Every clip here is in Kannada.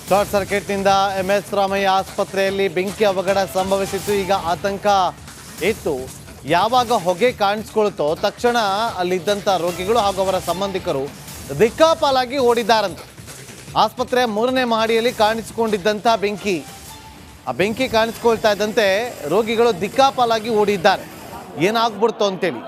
ಶಾರ್ಟ್ ಸರ್ಕ್ಯೂಟ್ನಿಂದ MS ರಾಮಯ್ಯ ಆಸ್ಪತ್ರೆಯಲ್ಲಿ ಬೆಂಕಿ ಅವಘಡ ಸಂಭವಿಸಿತ್ತು. ಈಗ ಆತಂಕ ಇತ್ತು. ಯಾವಾಗ ಹೊಗೆ ಕಾಣಿಸ್ಕೊಳ್ತೋ ತಕ್ಷಣ ಅಲ್ಲಿದ್ದಂಥ ರೋಗಿಗಳು ಹಾಗೂ ಅವರ ಸಂಬಂಧಿಕರು ದಿಕ್ಕಾಪಾಲಾಗಿ ಓಡಿದ್ದಾರಂತೆ. ಆಸ್ಪತ್ರೆಯ 3ನೇ ಮಹಡಿಯಲ್ಲಿ ಕಾಣಿಸಿಕೊಂಡಿದ್ದಂಥ ಬೆಂಕಿ, ಆ ಬೆಂಕಿ ಕಾಣಿಸ್ಕೊಳ್ತಾ ಇದ್ದಂತೆ ರೋಗಿಗಳು ದಿಕ್ಕಾಪಾಲಾಗಿ ಓಡಿದ್ದಾರೆ. ಏನಾಗ್ಬಿಡ್ತು ಅಂತೇಳಿ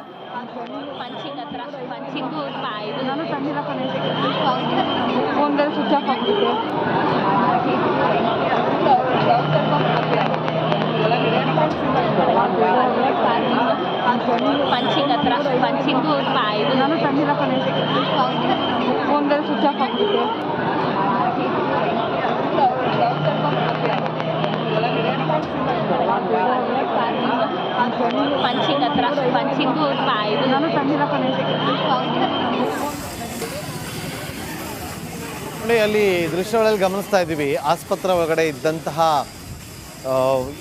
ಅಲ್ಲಿ ದೃಶ್ಯಗಳಲ್ಲಿ ಗಮನಿಸ್ತಾ ಇದ್ದೀವಿ. ಆಸ್ಪತ್ರೆ ಒಳಗಡೆ ಇದ್ದಂತಹ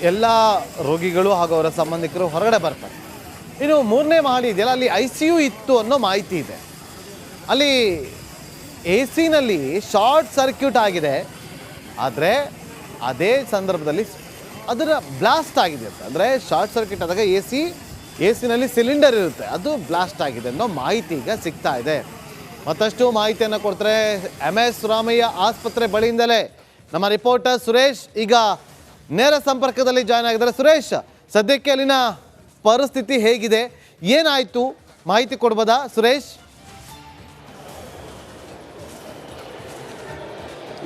ಎಲ್ಲ ರೋಗಿಗಳು ಹಾಗೂ ಅವರ ಸಂಬಂಧಿಕರು ಹೊರಗಡೆ ಬರ್ತಾರೆ. ಇನ್ನು 3ನೇ ಮಹಡಿ ಇದೆಯಲ್ಲ, ಅಲ್ಲಿ ICU ಇತ್ತು ಅನ್ನೋ ಮಾಹಿತಿ ಇದೆ. ಅಲ್ಲಿ AC-ನಲ್ಲಿ ಶಾರ್ಟ್ ಸರ್ಕ್ಯೂಟ್ ಆಗಿದೆ. ಆದರೆ ಅದೇ ಸಂದರ್ಭದಲ್ಲಿ ಅದರ ಬ್ಲಾಸ್ಟ್ ಆಗಿದೆ ಅಂತ. ಅಂದರೆ ಶಾರ್ಟ್ ಸರ್ಕ್ಯೂಟ್ ಆದಾಗ AC-ನಲ್ಲಿ ಸಿಲಿಂಡರ್ ಇರುತ್ತೆ, ಅದು ಬ್ಲಾಸ್ಟ್ ಆಗಿದೆ ಅನ್ನೋ ಮಾಹಿತಿ ಈಗ ಸಿಗ್ತಾ ಇದೆ. ಮತ್ತಷ್ಟು ಮಾಹಿತಿಯನ್ನು ಕೊಡ್ತಾರೆ MS ರಾಮಯ್ಯ ಆಸ್ಪತ್ರೆ ಬಳಿಯಿಂದಲೇ ನಮ್ಮ ರಿಪೋರ್ಟರ್ ಸುರೇಶ್ ಈಗ ನೇರ ಸಂಪರ್ಕದಲ್ಲಿ ಜಾಯ್ನ್ ಆಗಿದ್ದಾರೆ. ಸುರೇಶ್, ಸದ್ಯಕ್ಕೆ ಅಲ್ಲಿನ ಪರಿಸ್ಥಿತಿ ಹೇಗಿದೆ, ಏನಾಯಿತು, ಮಾಹಿತಿ ಕೊಡ್ಬೋದಾ ಸುರೇಶ್?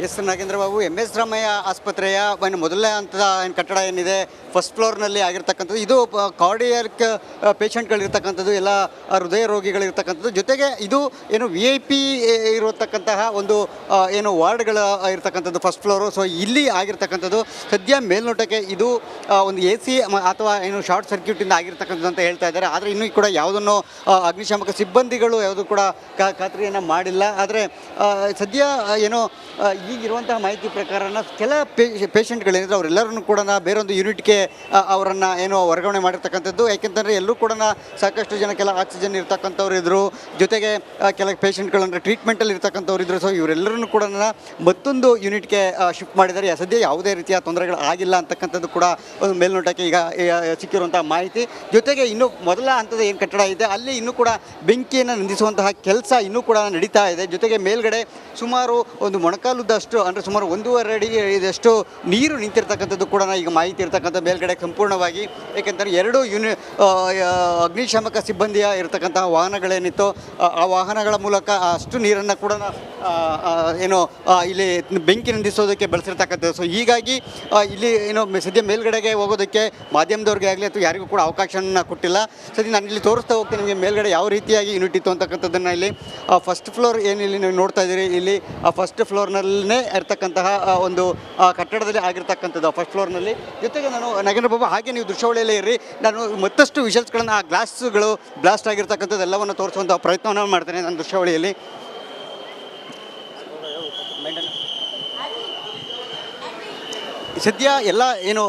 ಎಸ್ ನಾಗೇಂದ್ರ ಬಾಬು, MS ರಾಮಯ್ಯ ಆಸ್ಪತ್ರೆಯ ಮೊದಲನೇ ಹಂತದ ಕಟ್ಟಡ ಏನಿದೆ ಫಸ್ಟ್ ಫ್ಲೋರ್ನಲ್ಲಿ ಆಗಿರ್ತಕ್ಕಂಥದ್ದು. ಇದು ಕಾರ್ಡಿಯಾಕ್ ಪೇಷಂಟ್ಗಳಿರ್ತಕ್ಕಂಥದ್ದು, ಎಲ್ಲ ಹೃದಯ ರೋಗಿಗಳಿರ್ತಕ್ಕಂಥದ್ದು. ಜೊತೆಗೆ ಇದು ಏನು VIP ಇರತಕ್ಕಂತಹ ಒಂದು ಏನು ವಾರ್ಡ್ಗಳ ಇರ್ತಕ್ಕಂಥದ್ದು ಫಸ್ಟ್ ಫ್ಲೋರು. ಸೊ ಇಲ್ಲಿ ಆಗಿರ್ತಕ್ಕಂಥದ್ದು ಸದ್ಯ ಮೇಲ್ನೋಟಕ್ಕೆ ಇದು ಒಂದು AC ಅಥವಾ ಏನು ಶಾರ್ಟ್ ಸರ್ಕ್ಯೂಟಿಂದ ಆಗಿರ್ತಕ್ಕಂಥದ್ದು ಅಂತ ಹೇಳ್ತಾ ಇದ್ದಾರೆ. ಆದರೆ ಇನ್ನೂ ಕೂಡ ಯಾವುದನ್ನು ಅಗ್ನಿಶಾಮಕ ಸಿಬ್ಬಂದಿಗಳು ಯಾವುದೂ ಕೂಡ ಖಾತ್ರಿಯನ್ನು ಮಾಡಿಲ್ಲ. ಆದರೆ ಸದ್ಯ ಏನೋ ಈಗಿರುವಂತಹ ಮಾಹಿತಿ ಪ್ರಕಾರನ ಕೆಲ ಪೇಷಂಟ್ಗಳೇನಿದ್ರೆ ಅವರೆಲ್ಲರನ್ನು ಕೂಡ ಬೇರೊಂದು ಯೂನಿಟ್ಗೆ ಅವರನ್ನು ಏನೋ ವರ್ಗಾವಣೆ ಮಾಡಿರ್ತಕ್ಕಂಥದ್ದು. ಯಾಕೆಂತಂದರೆ ಎಲ್ಲರೂ ಕೂಡ ಸಾಕಷ್ಟು ಜನ ಕೆಲ ಆಕ್ಸಿಜನ್ ಇರ್ತಕ್ಕಂಥವ್ರು ಇದ್ದರು, ಜೊತೆಗೆ ಕೆಲ ಪೇಷಂಟ್ಗಳಂದರೆ ಟ್ರೀಟ್ಮೆಂಟಲ್ಲಿ ಇರ್ತಕ್ಕಂಥವ್ರು ಇದ್ದರು. ಸೊ ಇವರೆಲ್ಲರನ್ನು ಕೂಡ ಮತ್ತೊಂದು ಯೂನಿಟ್ಗೆ ಶಿಫ್ಟ್ ಮಾಡಿದ್ದಾರೆ. ಸದ್ಯ ಯಾವುದೇ ರೀತಿಯ ತೊಂದರೆಗಳು ಆಗಿಲ್ಲ ಅಂತಕ್ಕಂಥದ್ದು ಕೂಡ ಒಂದು ಮೇಲ್ನೋಟಕ್ಕೆ ಈಗ ಸಿಕ್ಕಿರುವಂಥ ಮಾಹಿತಿ. ಜೊತೆಗೆ ಇನ್ನೂ ಮೊದಲ ಹಂತದ ಏನು ಕಟ್ಟಡ ಇದೆ ಅಲ್ಲಿ ಇನ್ನೂ ಕೂಡ ಬೆಂಕಿಯನ್ನು ನಂದಿಸುವಂತಹ ಕೆಲಸ ಇನ್ನೂ ಕೂಡ ನಡೀತಾ ಇದೆ. ಜೊತೆಗೆ ಮೇಲ್ಗಡೆ ಸುಮಾರು ಒಂದು ಮೊಣಕಾಲುದಷ್ಟು ಅಂದರೆ ಸುಮಾರು 1.5 ಅಡಿ ಇದಷ್ಟು ನೀರು ನಿಂತಿರ್ತಕ್ಕಂಥದ್ದು ಕೂಡ ಈಗ ಮಾಹಿತಿ ಇರ್ತಕ್ಕಂಥ ಮೇಲ್ಗಡೆ ಸಂಪೂರ್ಣವಾಗಿ. ಏಕೆಂದರೆ 2 ಅಗ್ನಿಶಾಮಕ ಸಿಬ್ಬಂದಿಯ ಇರತಕ್ಕಂತಹ ವಾಹನಗಳೇನಿತ್ತು ಆ ವಾಹನಗಳ ಮೂಲಕ ಅಷ್ಟು ನೀರನ್ನು ಕೂಡ ಏನು ಇಲ್ಲಿ ಬೆಂಕಿ ನಂದಿಸೋದಕ್ಕೆ ಬಳಸಿರ್ತಕ್ಕಂಥದ್ದು. ಸೊ ಹೀಗಾಗಿ ಇಲ್ಲಿ ಏನು ಸದ್ಯ ಮೇಲ್ಗಡೆಗೆ ಹೋಗೋದಕ್ಕೆ ಮಾಧ್ಯಮದವ್ರಿಗೆ ಆಗಲಿ ಅಥವಾ ಯಾರಿಗೂ ಕೂಡ ಅವಕಾಶನ ಕೊಟ್ಟಿಲ್ಲ. ಸದ್ಯ ನಾನು ಇಲ್ಲಿ ತೋರಿಸ್ತಾ ಹೋಗ್ತೀನಿ ನಿಮಗೆ ಮೇಲ್ಗಡೆ ಯಾವ ರೀತಿಯಾಗಿ ಯೂನಿಟ್ ಇತ್ತು ಅಂತಕ್ಕಂಥದ್ದನ್ನು. ಇಲ್ಲಿ ಫಸ್ಟ್ ಫ್ಲೋರ್ ಏನು ಇಲ್ಲಿ ನೀವು ನೋಡ್ತಾ ಇದ್ದೀರಿ, ಇಲ್ಲಿ ಆ ಫಸ್ಟ್ ಫ್ಲೋರ್ನಲ್ಲೇ ಇರ್ತಕ್ಕಂತಹ ಒಂದು ಕಟ್ಟಡದಲ್ಲಿ ಆಗಿರ್ತಕ್ಕಂಥದ್ದು ಫಸ್ಟ್ ಫ್ಲೋರ್ನಲ್ಲಿ. ಜೊತೆಗೆ ನಾನು ನಾಗೇಂದ್ರ ಬಾಬು, ಹಾಗೆ ನೀವು ದೃಶ್ಯಾವಳಿಯಲ್ಲೇ ಇರ್ರಿ, ನಾನು ಮತ್ತಷ್ಟು ವಿಷಲ್ಸ್ಗಳನ್ನು ಆ ಗ್ಲಾಸ್ಗಳು ಬ್ಲಾಸ್ಟ್ ಆಗಿರ್ತಕ್ಕಂಥದ್ದು ಎಲ್ಲವನ್ನು ತೋರಿಸುವಂಥ ಪ್ರಯತ್ನವನ್ನು ಮಾಡ್ತೇನೆ ನನ್ನ ದೃಶ್ಯಾವಳಿಯಲ್ಲಿ. ಸದ್ಯ ಎಲ್ಲ ಏನು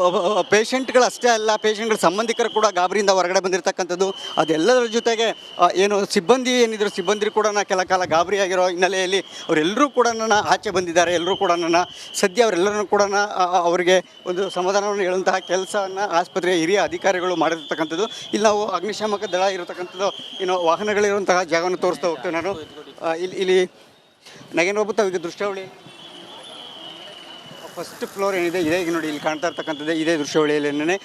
ಪೇಷಂಟ್ಗಳು ಅಷ್ಟೇ ಅಲ್ಲ, ಪೇಷಂಟ್ಗಳ ಸಂಬಂಧಿಕರು ಕೂಡ ಗಾಬರಿಯಿಂದ ಹೊರಗಡೆ ಬಂದಿರತಕ್ಕಂಥದ್ದು. ಅದೆಲ್ಲದರ ಜೊತೆಗೆ ಏನು ಸಿಬ್ಬಂದಿ ಏನಿದ್ರು ಸಿಬ್ಬಂದಿ ಕೂಡ ಕೆಲ ಕಾಲ ಗಾಬರಿಯಾಗಿರೋ ಹಿನ್ನೆಲೆಯಲ್ಲಿ ಅವರೆಲ್ಲರೂ ಕೂಡ ಆಚೆ ಬಂದಿದ್ದಾರೆ. ಎಲ್ಲರೂ ಕೂಡ ಸದ್ಯ ಅವರೆಲ್ಲರೂ ಕೂಡ ಅವರಿಗೆ ಒಂದು ಸಮಾಧಾನವನ್ನು ಹೇಳುವಂತಹ ಕೆಲಸವನ್ನು ಆಸ್ಪತ್ರೆಯ ಹಿರಿಯ ಅಧಿಕಾರಿಗಳು ಮಾಡಿರ್ತಕ್ಕಂಥದ್ದು. ಇಲ್ಲಿ ನಾವು ಅಗ್ನಿಶಾಮಕ ದಳ ಇರತಕ್ಕಂಥದ್ದು ಏನು ವಾಹನಗಳಿರುವಂತಹ ಜಾಗವನ್ನು ತೋರಿಸ್ತಾ ಹೋಗ್ತೇವೆ ನಾನು. ಇಲ್ಲಿ ನಾಗೇಂದ್ರ ಬಾಬು, ತಾವು ಈಗ ದೃಶ್ಯಾವಳಿ ಫಸ್ಟ್ ಫ್ಲೋರ್ ಏನಿದೆ ಇದೆ, ಈಗ ನೋಡಿ ಇಲ್ಲಿ ಕಾಣ್ತಾ ಇರ್ತಕ್ಕಂಥದ್ದು ಇದೇ ದೃಶ್ಯಾವಳಿಯಲ್ಲೇನೆ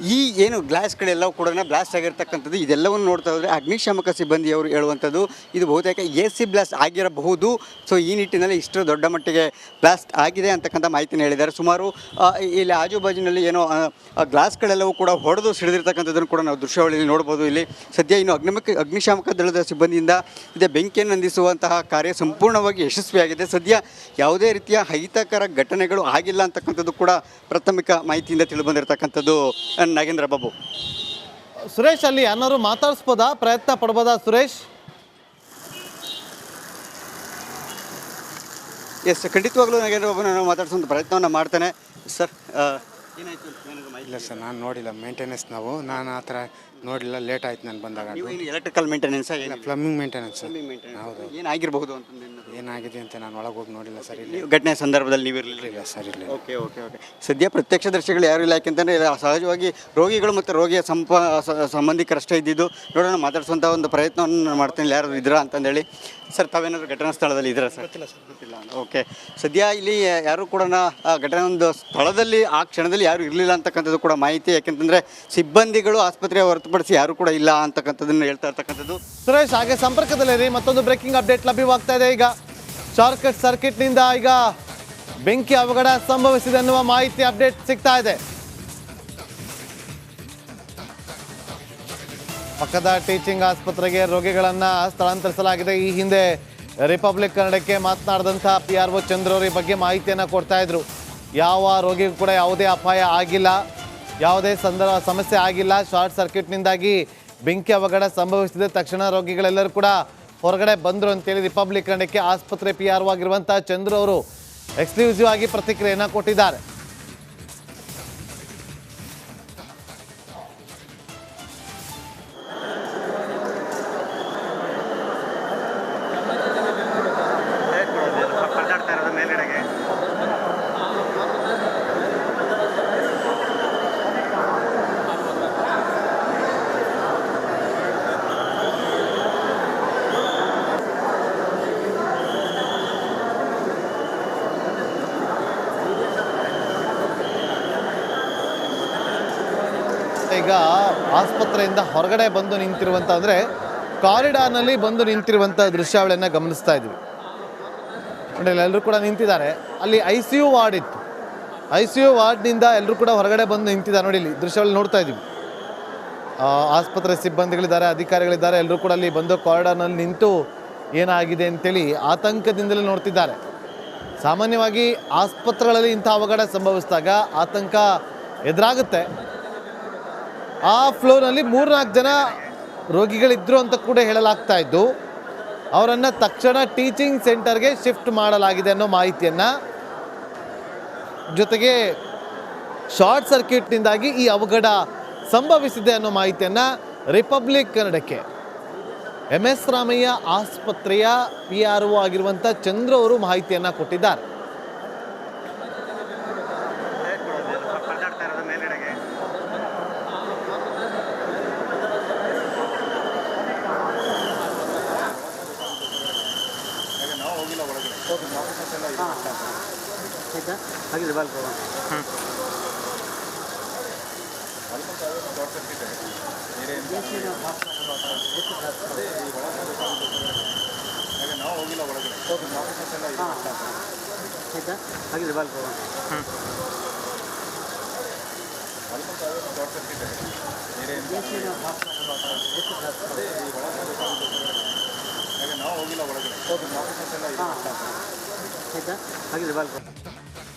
ಈ ಏನು ಗ್ಲಾಸ್ಗಳೆಲ್ಲವೂ ಕೂಡ ಬ್ಲಾಸ್ಟ್ ಆಗಿರ್ತಕ್ಕಂಥದ್ದು. ಇದೆಲ್ಲವನ್ನು ನೋಡ್ತಾ ಹೋದರೆ ಅಗ್ನಿಶಾಮಕ ಸಿಬ್ಬಂದಿಯವರು ಹೇಳುವಂಥದ್ದು ಇದು ಬಹುತೇಕ AC ಬ್ಲಾಸ್ಟ್ ಆಗಿರಬಹುದು. ಸೊ ಈ ನಿಟ್ಟಿನಲ್ಲಿ ಇಷ್ಟು ದೊಡ್ಡ ಮಟ್ಟಿಗೆ ಬ್ಲಾಸ್ಟ್ ಆಗಿದೆ ಅಂತಕ್ಕಂಥ ಮಾಹಿತಿನ ಹೇಳಿದ್ದಾರೆ. ಸುಮಾರು ಇಲ್ಲಿ ಆಜುಬಾಜಿನಲ್ಲಿ ಏನೋ ಗ್ಲಾಸ್ಗಳೆಲ್ಲವೂ ಕೂಡ ಹೊಡೆದು ಸಿಡಿದಿರ್ತಕ್ಕಂಥದ್ದನ್ನು ಕೂಡ ನಾವು ದೃಶ್ಯಾವಳಿಯಲ್ಲಿ ನೋಡ್ಬೋದು. ಇಲ್ಲಿ ಸದ್ಯ ಇನ್ನು ಅಗ್ನಿಶಾಮಕ ದಳದ ಸಿಬ್ಬಂದಿಯಿಂದ ಇದೇ ಬೆಂಕಿಯನ್ನು ನಂದಿಸುವಂತಹ ಕಾರ್ಯ ಸಂಪೂರ್ಣವಾಗಿ ಯಶಸ್ವಿಯಾಗಿದೆ. ಸದ್ಯ ಯಾವುದೇ ರೀತಿಯ ಅಹಿತಕರ ಘಟನೆಗಳು ಆಗಿಲ್ಲ ಅಂತಕ್ಕಂಥದ್ದು ಕೂಡ ಪ್ರಾಥಮಿಕ ಮಾಹಿತಿಯಿಂದ ತಿಳಿದುಬಂದಿರತಕ್ಕಂಥದ್ದು. ನಾಗೇಂದ್ರ ಬಾಬು, ಸುರೇಶ್, ಅಲ್ಲಿ ಯಾರು ಮಾತಾಡಿಸ್ಬೋದಾ, ಪ್ರಯತ್ನ ಪಡ್ಬೋದಾ ಸುರೇಶ್? ಎಸ್, ಖಂಡಿತವಾಗ್ಲೂ ನಾಗೇಂದ್ರ ಬಾಬು ನಾನು ಮಾತಾಡಿಸುವಂಥ ಪ್ರಯತ್ನವನ್ನು ಮಾಡ್ತೇನೆ. ಸರ್, ಏನಾಯಿತು? ಇಲ್ಲ ಸರ್, ನಾನು ನೋಡಿಲ್ಲ. ಮೇಂಟೆನೆನ್ಸ್ ನಾನು ಆ ಥರ ನೋಡಿಲ್ಲ, ಲೇಟ್ ಆಯ್ತು ನಾನು ಬಂದಾಗ. Electrical maintenance, plumbing maintenance. ಹೌದು. ಏನಾಗಿರ್ಬೋದು ಅಂತ ಏನಾಗಿದೆ ಅಂತ ನಾನು ಒಳಗೆ ಹೋಗಿ ನೋಡಿಲ್ಲ ಸರ್. ಇಲ್ಲಿ ಘಟನೆ ಸಂದರ್ಭದಲ್ಲಿ ನೀವು ಇರಲಿಲ್ಲ? ಇಲ್ಲ ಸರ್, ಇಲ್ಲ. Okay okay okay. ಸದ್ಯ ಪ್ರತ್ಯಕ್ಷದರ್ಶಿಗಳು ಯಾರು ಇಲ್ಲ, ಯಾಕೆಂತಂದರೆ ಸಹಜವಾಗಿ ರೋಗಿಗಳು ಮತ್ತು ರೋಗಿಯ ಸಂಬಂಧಿಕರಷ್ಟೇ ಇದ್ದಿದ್ದು. ನೋಡೋಣ, ಮಾತಾಡಿಸುವಂಥ ಒಂದು ಪ್ರಯತ್ನವನ್ನು ನಾನು ಮಾಡ್ತೀನಿ, ಯಾರು ಇದ್ದೀರಾ ಅಂತಂದೇಳಿ. ಸರ್, ತಾವೇನಾದರೂ ಘಟನಾ ಸ್ಥಳದಲ್ಲಿ ಇದ್ದೀರಾ ಸರ್? ಗೊತ್ತಿಲ್ಲ ಸರ್. ಗೊತ್ತಿಲ್ಲ. ಓಕೆ. ಸದ್ಯ ಇಲ್ಲಿ ಯಾರು ಕೂಡ ಘಟನೆ ಒಂದು ಸ್ಥಳದಲ್ಲಿ ಆ ಕ್ಷಣದಲ್ಲಿ ಯಾರು ಇರಲಿಲ್ಲ ಅಂತಕ್ಕಂಥದ್ದು ಕೂಡ ಮಾಹಿತಿ. ಯಾಕೆಂತಂದರೆ ಸಿಬ್ಬಂದಿಗಳು ಆಸ್ಪತ್ರೆಯ ಹೊರತುಪಡಿಸಿ ಯಾರು ಕೂಡ ಇಲ್ಲ ಅಂತಕ್ಕಂಥದ್ದನ್ನು ಹೇಳ್ತಾ ಇರ್ತಕ್ಕಂಥದ್ದು. ಸುರೇಶ್, ಹಾಗೆ ಸಂಪರ್ಕದಲ್ಲಿರಿ. ಮತ್ತೊಂದು ಬ್ರೇಕಿಂಗ್ ಅಪ್ಡೇಟ್ ಲಭ್ಯವಾಗ್ತಾ ಇದೆ. ಈಗ ಶಾರ್ಟ್ ಸರ್ಕ್ಯೂಟ್ನಿಂದ ಈಗ ಬೆಂಕಿ ಅವಘಡ ಸಂಭವಿಸಿದೆ ಅನ್ನುವ ಮಾಹಿತಿ ಅಪ್ಡೇಟ್ ಸಿಗ್ತಾ ಇದೆ. ಪಕ್ಕದ ಟೀಚಿಂಗ್ ಆಸ್ಪತ್ರೆಗೆ ರೋಗಿಗಳನ್ನ ಸ್ಥಳಾಂತರಿಸಲಾಗಿದೆ. ಈ ಹಿಂದೆ ರಿಪಬ್ಲಿಕ್ ಕನ್ನಡಕ್ಕೆ ಮಾತನಾಡಿದಂಥ PRO ಚಂದ್ರ ಅವರು ಈ ಬಗ್ಗೆ ಮಾಹಿತಿಯನ್ನು ಕೊಡ್ತಾ ಇದ್ರು. ಯಾವ ರೋಗಿಗೂ ಕೂಡ ಯಾವುದೇ ಅಪಾಯ ಆಗಿಲ್ಲ, ಯಾವುದೇ ಸಮಸ್ಯೆ ಆಗಿಲ್ಲ. ಶಾರ್ಟ್ ಸರ್ಕ್ಯೂಟ್ನಿಂದಾಗಿ ಬೆಂಕಿ ಅವಘಡ ಸಂಭವಿಸಿದೆ. ತಕ್ಷಣ ರೋಗಿಗಳೆಲ್ಲರೂ ಕೂಡ ಹೊರಗಡೆ ಬಂದರು ಅಂತೇಳಿ ರಿಪಬ್ಲಿಕ್ ಕನ್ನಡಕ್ಕೆ ಆಸ್ಪತ್ರೆ PRO ಆಗಿರುವಂಥ ಚಂದ್ರ ಅವರು ಎಕ್ಸ್ಕ್ಲೂಸಿವ್ ಆಗಿ ಪ್ರತಿಕ್ರಿಯೆಯನ್ನು ಕೊಟ್ಟಿದ್ದಾರೆ. ಈಗ ಆಸ್ಪತ್ರೆಯಿಂದ ಹೊರಗಡೆ ಬಂದು ನಿಂತಿರುವಂಥ, ಅಂದರೆ ಕಾರಿಡಾರ್ನಲ್ಲಿ ಬಂದು ನಿಂತಿರುವಂಥ ದೃಶ್ಯಾವಳಿಯನ್ನು ಗಮನಿಸ್ತಾ ಇದ್ವಿ. ಎಲ್ಲರೂ ಕೂಡ ನಿಂತಿದ್ದಾರೆ. ಅಲ್ಲಿ ICU ವಾರ್ಡ್ ಇತ್ತು. ICU ವಾರ್ಡ್ನಿಂದ ಎಲ್ಲರೂ ಕೂಡ ಹೊರಗಡೆ ಬಂದು ನಿಂತಿದ್ದಾರೆ. ನೋಡಿ, ಇಲ್ಲಿ ದೃಶ್ಯಾವಳಿ ನೋಡ್ತಾ ಇದ್ದೀವಿ. ಆಸ್ಪತ್ರೆ ಸಿಬ್ಬಂದಿಗಳಿದ್ದಾರೆ, ಅಧಿಕಾರಿಗಳಿದ್ದಾರೆ. ಎಲ್ಲರೂ ಕೂಡ ಅಲ್ಲಿ ಬಂದು ಕಾರಿಡಾರ್ನಲ್ಲಿ ನಿಂತು ಏನಾಗಿದೆ ಅಂತೇಳಿ ಆತಂಕದಿಂದಲೇ ನೋಡ್ತಿದ್ದಾರೆ. ಸಾಮಾನ್ಯವಾಗಿ ಆಸ್ಪತ್ರೆಗಳಲ್ಲಿ ಇಂಥ ಅವಘಡ ಸಂಭವಿಸಿದಾಗ ಆತಂಕ ಎದುರಾಗುತ್ತೆ. ಆ ಫ್ಲೋರ್ನಲ್ಲಿ 3-4 ಜನ ರೋಗಿಗಳಿದ್ದರು ಅಂತ ಕೂಡ ಹೇಳಲಾಗ್ತಾ ಇದ್ದು, ಅವರನ್ನು ತಕ್ಷಣ ಟೀಚಿಂಗ್ ಸೆಂಟರ್ಗೆ ಶಿಫ್ಟ್ ಮಾಡಲಾಗಿದೆ ಅನ್ನೋ ಮಾಹಿತಿಯನ್ನು, ಜೊತೆಗೆ ಶಾರ್ಟ್ ಸರ್ಕ್ಯೂಟ್ನಿಂದಾಗಿ ಈ ಅವಘಡ ಸಂಭವಿಸಿದೆ ಅನ್ನೋ ಮಾಹಿತಿಯನ್ನು ರಿಪಬ್ಲಿಕ್ ಕನ್ನಡಕ್ಕೆ MS ರಾಮಯ್ಯ ಆಸ್ಪತ್ರೆಯ PRO ಆಗಿರುವಂಥ ಚಂದ್ರ ಅವರು ಮಾಹಿತಿಯನ್ನು ಕೊಟ್ಟಿದ್ದಾರೆ.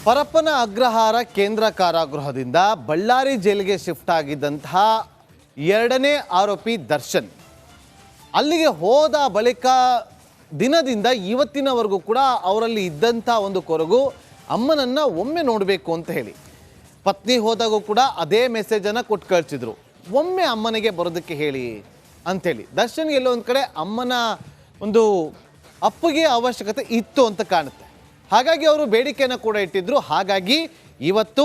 ಪರಪ್ಪನ ಅಗ್ರಹಾರ ಕೇಂದ್ರ ಕಾರಾಗೃಹದಿಂದ ಬಳ್ಳಾರಿ ಜೈಲಿಗೆ ಶಿಫ್ಟ್ ಆಗಿದ್ದಂತಹ 2ನೇ ಆರೋಪಿ ದರ್ಶನ್ ಅಲ್ಲಿಗೆ ಹೋದ ಬಳಿಕ ದಿನದಿಂದ ಇವತ್ತಿನವರೆಗೂ ಕೂಡ ಅವರಲ್ಲಿ ಇದ್ದಂಥ ಒಂದು ಕೊರಗು ಅಮ್ಮನನ್ನು ಒಮ್ಮೆ ನೋಡಬೇಕು ಅಂತ ಹೇಳಿ. ಪತ್ನಿ ಹೋದಾಗೂ ಕೂಡ ಅದೇ ಮೆಸೇಜನ್ನು ಕೊಟ್ಟು ಕಳಿಸಿದ್ರು, ಒಮ್ಮೆ ಅಮ್ಮನಿಗೆ ಬರೋದಕ್ಕೆ ಹೇಳಿ ಅಂಥೇಳಿ. ದರ್ಶನ್ಗೆ ಎಲ್ಲೋ ಒಂದು ಕಡೆ ಅಮ್ಮನ ಒಂದು ಅಪ್ಪಗೆ ಅವಶ್ಯಕತೆ ಇತ್ತು ಅಂತ ಕಾಣುತ್ತೆ. ಹಾಗಾಗಿ ಅವರು ಬೇಡಿಕೆಯನ್ನು ಕೂಡ ಇಟ್ಟಿದ್ರು. ಹಾಗಾಗಿ ಇವತ್ತು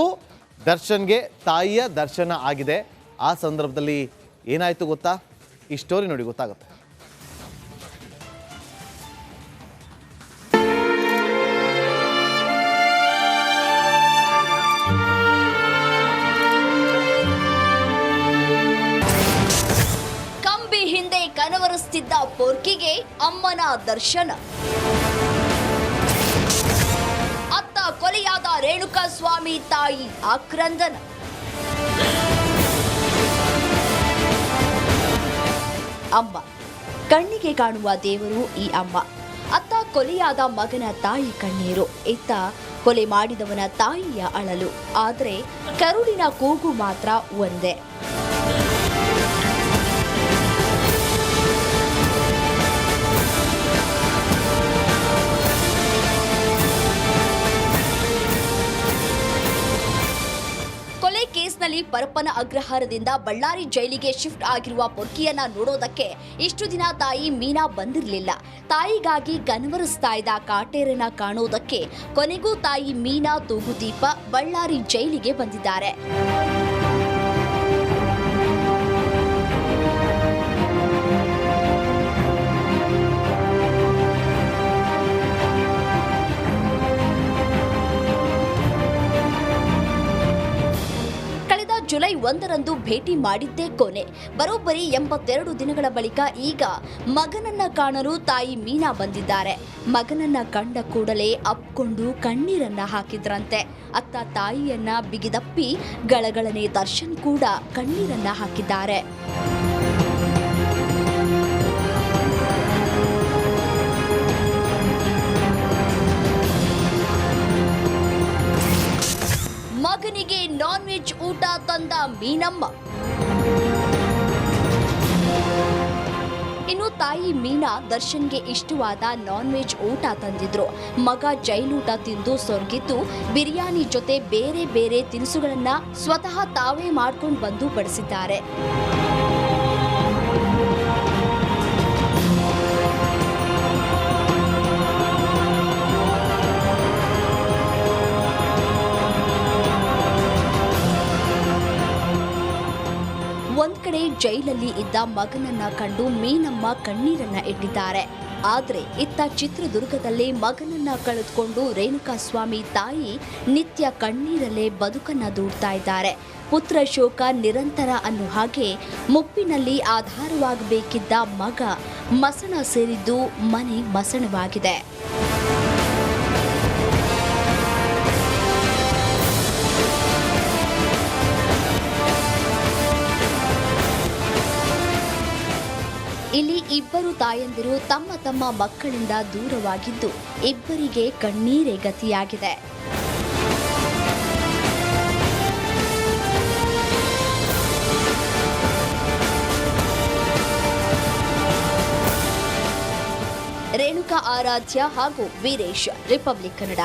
ದರ್ಶನ್ಗೆ ತಾಯಿಯ ದರ್ಶನ ಆಗಿದೆ. ಆ ಸಂದರ್ಭದಲ್ಲಿ ಏನಾಯಿತು ಗೊತ್ತಾ? ಈ ಸ್ಟೋರಿ ನೋಡಿ ಗೊತ್ತಾಗುತ್ತೆ. ಕಂಬಿ ಹಿಂದೆ ಕನವರಿಸ್ತಿದ್ದ ಪೊರ್ಕಿಗೆ ಅಮ್ಮನ ದರ್ಶನ. ಅತ್ತ ಕೊಲೆಯಾದ ರೇಣುಕಾ ಸ್ವಾಮಿ ತಾಯಿ ಆಕ್ರಂದನ. ಅಮ್ಮ ಕಣ್ಣಿಗೆ ಕಾಣುವ ದೇವರು ಈ ಅಮ್ಮ. ಅತ್ತ ಕೊಲೆಯಾದ ಮಗನ ತಾಯಿ ಕಣ್ಣೀರು, ಇತ್ತ ಕೊಲೆ ಮಾಡಿದವನ ತಾಯಿಯ ಅಳಲು. ಆದರೆ ಕರುಳಿನ ಕೂಗು ಮಾತ್ರ ಒಂದೇ. ಕೊಲೆ ಕೇಸ್ನಲ್ಲಿ ಪರಪ್ಪನ ಅಗ್ರಹಾರದಿಂದ ಬಳ್ಳಾರಿ ಜೈಲಿಗೆ ಶಿಫ್ಟ್ ಆಗಿರುವ ಪೊರ್ಕಿಯನ್ನ ನೋಡೋದಕ್ಕೆ ಇಷ್ಟು ದಿನ ತಾಯಿ ಮೀನಾ ಬಂದಿರಲಿಲ್ಲ. ತಾಯಿಗಾಗಿ ಕನವರಿಸ್ತಾ ಇದ್ದ ಕಾಟೇರನ ಕಾಣೋದಕ್ಕೆ ಕೊನೆಗೂ ತಾಯಿ ಮೀನಾ ತೂಗುದೀಪ ಬಳ್ಳಾರಿ ಜೈಲಿಗೆ ಬಂದಿದ್ದಾರೆ. ಜುಲೈ 1ರಂದು ಭೇಟಿ ಮಾಡಿದ್ದೇ ಕೊನೆ. ಬರೋಬ್ಬರಿ 82 ದಿನಗಳ ಬಳಿಕ ಈಗ ಮಗನನ್ನ ಕಾಣಲು ತಾಯಿ ಮೀನಾ ಬಂದಿದ್ದಾರೆ. ಮಗನನ್ನ ಕಂಡ ಕೂಡಲೇ ಅಪ್ಕೊಂಡು ಕಣ್ಣೀರನ್ನ ಹಾಕಿದ್ರಂತೆ. ಅತ್ತ ತಾಯಿಯನ್ನ ಬಿಗಿದಪ್ಪಿ ಗಳಗಳನೆ ದರ್ಶನ್ ಕೂಡ ಕಣ್ಣೀರನ್ನ ಹಾಕಿದ್ದಾರೆ. ಮಗನಿಗೆ ನಾನ್ ವೆಜ್ ಊಟ ತಂದ ಮೀನಮ್ಮ. ಇನ್ನು ತಾಯಿ ಮೀನಾ ದರ್ಶನ್ಗೆ ಇಷ್ಟವಾದ ನಾನ್ ವೆಜ್ ಊಟ ತಂದಿದ್ರು. ಮಗ ಜೈಲೂಟ ತಿಂದು ಸೊರ್ಗಿದ್ದು ಬಿರಿಯಾನಿ ಜೊತೆ ಬೇರೆ ಬೇರೆ ತಿನಿಸುಗಳನ್ನ ಸ್ವತಃ ತಾವೇ ಮಾಡ್ಕೊಂಡು ಬಂದು ಬಡಿಸಿದ್ದಾರೆ. ಒಂದ್ ಕಡೆ ಜೈಲಲ್ಲಿ ಇದ್ದ ಮಗನನ್ನ ಕಂಡು ಮೀನಮ್ಮ ಕಣ್ಣೀರನ್ನ ಇಟ್ಟಿದ್ದಾರೆ. ಆದ್ರೆ ಇತ್ತ ಚಿತ್ರದುರ್ಗದಲ್ಲೇ ಮಗನನ್ನ ಕಳೆದುಕೊಂಡು ರೇಣುಕಾಸ್ವಾಮಿ ತಾಯಿ ನಿತ್ಯ ಕಣ್ಣೀರಲ್ಲೇ ಬದುಕನ್ನ ದೂಡ್ತಾ ಇದ್ದಾರೆ. ಪುತ್ರ ಶೋಕ ನಿರಂತರ ಅನ್ನೋ ಹಾಗೆ ಮುಪ್ಪಿನಲ್ಲಿ ಆಧಾರವಾಗಬೇಕಿದ್ದ ಮಗ ಮಸಣ ಸೇರಿದ್ದು ಮನೆ ಮಸಣವಾಗಿದೆ. ಇಲ್ಲಿ ಇಬ್ಬರು ತಾಯಂದಿರು ತಮ್ಮ ತಮ್ಮ ಮಕ್ಕಳಿಂದ ದೂರವಾಗಿದ್ದು ಇಬ್ಬರಿಗೆ ಕಣ್ಣೀರೇ ಗತಿಯಾಗಿದೆ. ರೇಣುಕಾ ಆರಾಧ್ಯ ಹಾಗೂ ವೀರೇಶ್, ರಿಪಬ್ಲಿಕ್ ಕನ್ನಡ.